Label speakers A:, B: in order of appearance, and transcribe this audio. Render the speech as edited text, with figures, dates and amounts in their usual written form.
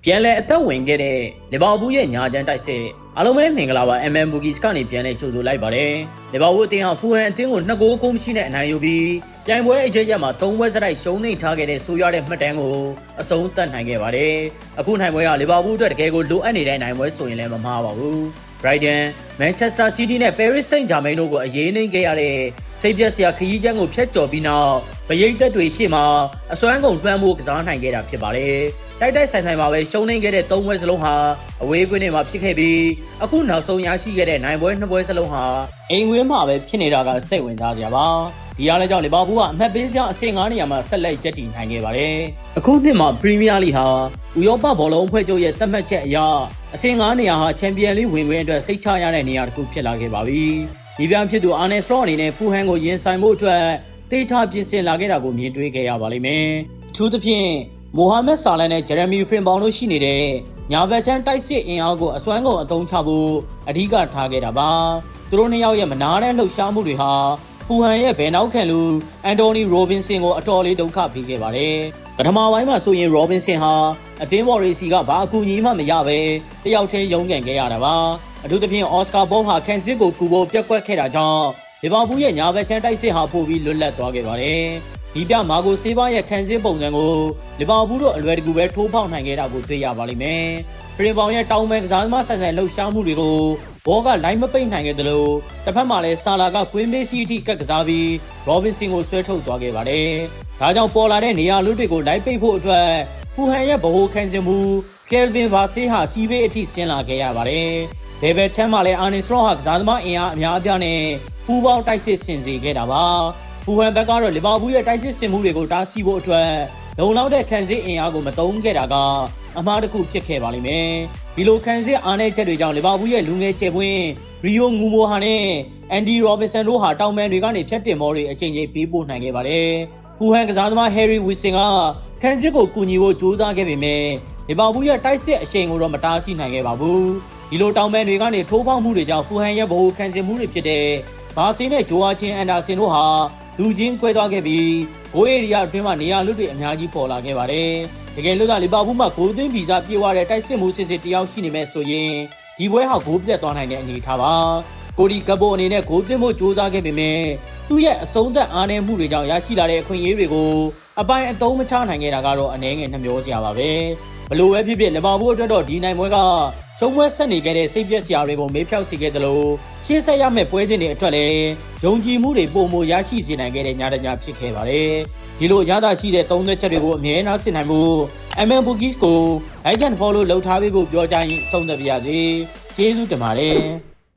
A: ပြန်လည်အသက်ဝင်ခဲ့တဲ့လီဗာပူးရဲ့ညာချမ်းတိုက်စစ်အားလုံးပဲမင်္ဂလာပါ MM Bookies ကနေပြန်လည်ကြိုဆိုလိုက်ပါတယ်လီဗာပူးအသင်းဟာဖူဟန်အသင်းကို2ဂိုးအကုန်မရှိနဲ့အနိုင်ယူပြီးပြိုင်ပွဲအရေးရမှာ3ပွဲစတိုက်ရှုံးနိမ့်ထားခဲ့တဲ့ဆိုရတဲ့မှတ်တမ်းကိုအဆုံးသတ်နိုင်ခဲ့ပါတယ်အခုနိုင်ပွဲကလီဗာပူးအတွက်တကယ်ကိုလိုအပ်နေတဲ့နိုင်ပွဲဆိုရင်လည်းမမှားပါဘူး Brighton, Manchester City နဲ့ Paris Saint-Germain တို့ကိုအရေးနှိမ့်ခဲ့ရတဲ့စိတ်ပြက်စရာခရီးချမ်းကိုဖျက်ကျော်ပြီးနောက်ဗရိတ်သက်တွေရှေ့မှာအစွမ်းကုန်တွန်းဖို့ကစားနိုင်ခဲ့တာဖြစ်ပါတယ်။တိုက်ဆိုင်မှာပဲရှုံးနိမ့်ခဲ့တဲ့3ပွဲစလုံးဟာအဝေးကွင်းထဲမှာဖြစ်ခဲ့ပြီးအခုနောက်ဆုံးရရှိခဲ့တဲ့နိုင်ပွဲ2ပွဲစလုံးဟာအိမ်ကွင်းမှာပဲဖြစ်နေတာကစိတ်ဝင်စားစရာပါ။ဒီအားလည်းကြောင့်လီဗာပူးကအမှတ်ပေးစရာအဆင့်9နေရာမှာဆက်လက်ရပ်တည်နိုင်ခဲ့ပါတယ်။အခုနှစ်မှာပရီးမီးယားလိဟာဥရောပဘောလုံးအဖွဲ့ချုပ်ရဲ့သတ်မှတ်ချက်အရအဆင့်9နေရာဟာချန်ပီယံလိဝင်ခွင့်အတွက်စိတ်ချရတဲ့နေရာတစ်ခုဖြစ်လာခဲ့ပါပြီ။ဒီပြန်ဖြစ်သူအာနယ်စလော့အနေနဲ့ဖူဟန်ကိုရင်ဆိုင်ဖို့အတွက်တေချာပြင်ဆင်လာခဲ့တာကိုမြင်တွေ့ခဲ့ရပါလိမ့်မယ်။အထူးသဖြင့်မိုဟာမက်ဆာလန်နဲ့ဂျယ်ရမီဖရင်ဘောင်တို့ရှိနေတဲ့ညာဘက်ချမ်းတိုက်စစ်အင်အားကိုအစွမ်းကုန်အသုံးချဖို့အဓိကထားခဲ့တာပါ။သူတို့နှစ်ယောက်ရဲ့မနာတဲ့လှုပ်ရှားမှုတွေဟာဖူဟန်ရဲ့ဘယ်နောက်ခံလူအန်တိုနီရိုဘင်ဆင်ကိုအတော်လေးဒုက္ခပေးခဲ့ပါတယ်။ပထမပိုင်းမှာဆိုရင်ရိုဘင်ဆင်ဟာအသင်းဘော်ရီစီကဘာအကူအညီမှမရပဲတယောက်တည်းရုန်းကန်ခဲ့ရတာပါအထူးသဖြင့်အော်စကာဘောဟာကန်စစ်ကိုကူဖို့ပြက်ကွက်ခဲ့တာကြောင့်လီဗာပူးရဲ့ညာဘက်ချမ်းတိုက်စစ်ဟာပို့ပြီးလွတ်လပ်သွားခဲ့ပါတယ်ဒီပြမာကိုဆေးဘာရဲ့ကန်စစ်ပုံစံကိုလီဗာပူးတို့အလွယ်တကူပဲထိုးပေါက်နိုင်ခဲ့တာကိုတွေ့ရပါလိမ့်မယ်ဖရင်ဘောင်ရဲ့တောင်းမဲကစားသမားဆန်ဆန်လှုပ်ရှားမှုတွေကိုဘောကလိုက်မပိတ်နိုင်ခဲ့သလိုတစ်ဖက်မှာလည်းဆာလာကကွင်းမေးစီအထိကတ်ကစားပြီးရောဘင်ဆင်ကိုဆွဲထုတ်သွားခဲ့ပါတယ်ဒါကြောင့်ပေါ်လာတဲ့နေရာလူတွေကိုလိုက်ပိတ်ဖို့အတွက်ဖူဟန်ရဲ့ဗဟိုခံစစ်မှုကယ်ဗင်ဘာဆေးဟာစီးဘေးအထိဆင်းလာခဲ့ရပါတယ်။ဘယ်ဘက်ချမ်းမှာလည်းအာနီစလော့ဟာကစားသမားအင်အားအများအပြားနဲ့ပူပေါင်းတိုက်စစ်ဆင်စေခဲ့တာပါ။ဖူဟန်ဘက်ကတော့လီဗာပူးရဲ့တိုက်စစ်ဆင်မှုတွေကိုတားဆီးဖို့အတွက်လုံလောက်တဲ့ခံစစ်အင်အားကိုမသုံးခဲ့တာကအမှားတစ်ခုဖြစ်ခဲ့ပါလိမ့်မယ်။ဒီလိုခံစစ်အားနည်းချက်တွေကြောင့်လီဗာပူးရဲ့လူငယ်ကျယ်ပွင့်ရီယိုငူမိုဟာနဲ့အန်ဒီရောဘင်ဆန်တို့ဟာတောင်ပန်တွေကနေဖြတ်တင်မောတွေအချိန်ချင်းပေးပို့နိုင်ခဲ့ပါတယ်။ဖူဟန်ကစားသမားဟယ်ရီဝီဆင်ကခန်းစစ်ကိုကူညီဖို့ကြိုးစားခဲ့ပေမဲ့လီဗာပူးရဲ့တိုက်စစ်အရှိန်ကိုတော့မတားဆီးနိုင်ခဲ့ပါဘူးဒီလိုတောင်ပန်တွေကနေထိုးပေါက်မှုတွေကြောင့်ဖူဟန်ရဲ့ဗဟိုခံစစ်မှုတွေဖြစ်တဲ့ဘာစီနဲ့ဂျိုဝါချင်းအန်ဒါဆင်တို့ဟာလူချင်းကွဲသွားခဲ့ပြီးဂိုးအေရီယာအတွင်းမှာနေရာလွတ်တွေအများကြီးပေါ်လာခဲ့ပါတယ်တကယ်လို့ကလီဗာပူးမှာဂိုးသွင်းဗီဇပြေဝတဲ့တိုက်စစ်မှုစစ်စစ်တယောက်ရှိနေမဲ့ဆိုရင်ဒီပွဲဟာဂိုးပြတ်သွားနိုင်တဲ့အနေအထားပါကိုဒီကပ်ဘောအနေနဲ့ဂိုးသွင်းဖို့ကြိုးစားခဲ့ပေမဲ့သူ့ရဲ့အဆုံးသက်အားနည်းမှုတွေကြောင့်ရရှိလာတဲ့အခွင့်အရေးတွေကိုအပိုင်းအသုံးမချနိုင်ခဲ့တာကတော့အနည်းငယ်နှမျောစရာပါပဲဘလို့ပဲဖြစ်ဖြစ်လီဗာပူးအတွက်တော့ဒီနိုင်ပွဲကရှုံးပွဲဆက်နေခဲ့တဲ့စိတ်ပြက်စရာတွေကိုမေးဖြောက်စေခဲ့သလိုရှေ့ဆက်ရမယ့်ပွဲစဉ်တွေအတွက်လည်းယုံကြည်မှုတွေပုံမရရှိစေနိုင်ခဲ့တဲ့ညတညဖြစ်ခဲ့ပါတယ်ဒီလိုရတာရှိတဲ့သုံးသက်ချက်တွေကိုအမြဲနားဆင်နိုင်ဖို့ MM Bookies ကို like and follow လုပ်ထားပေးဖို့ပြောကြရင်ဆုံးသက်ပါရစေကျေးဇူးတင်ပါတယ်